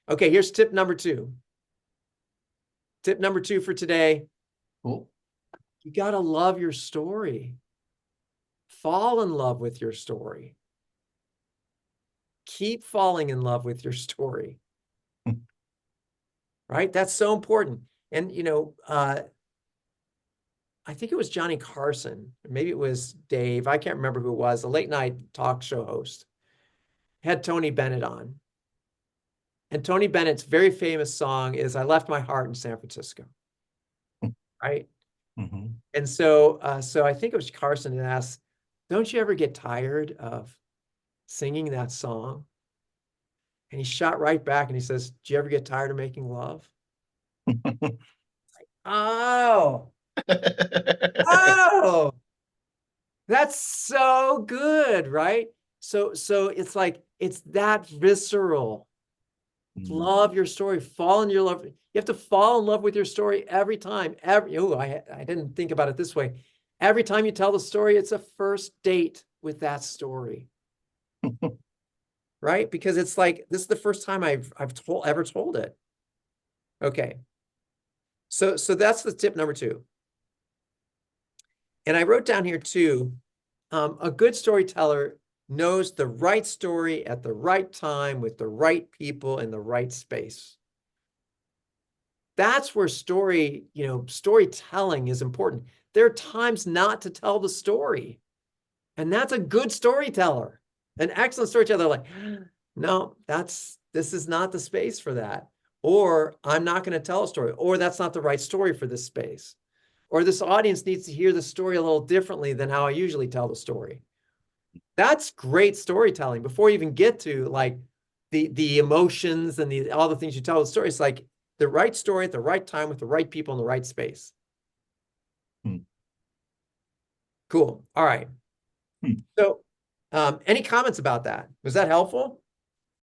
Okay, here's tip number 2. Tip number 2 for today. Cool. You got to love your story. Fall in love with your story. Keep falling in love with your story. Right? That's so important. And, I think it was Johnny Carson, maybe it was Dave, I can't remember who it was, a late night talk show host, had Tony Bennett on. And Tony Bennett's very famous song is I Left My Heart in San Francisco. Right? Mm-hmm. And so I think it was Carson that asked, don't you ever get tired of singing that song? And he shot right back and he says, do you ever get tired of making love? Oh, oh, that's so good, right? So it's like, it's that visceral. Love your story, fall in your love. You have to fall in love with your story every time. I didn't think about it this way. Every time you tell the story, it's a first date with that story. Right? Because it's like, this is the first time I've ever told it. Okay. So that's the tip number 2. And I wrote down here too, a good storyteller knows the right story at the right time with the right people in the right space. That's where storytelling is important. There are times not to tell the story. And that's a good storyteller, an excellent storyteller. Like, no, this is not the space for that. Or I'm not going to tell a story, or that's not the right story for this space. Or this audience needs to hear the story a little differently than how I usually tell the story. That's great storytelling before you even get to like the emotions and all the things you tell the story. It's like the right story at the right time with the right people in the right space. Cool. All right. So any comments about that? Was that helpful?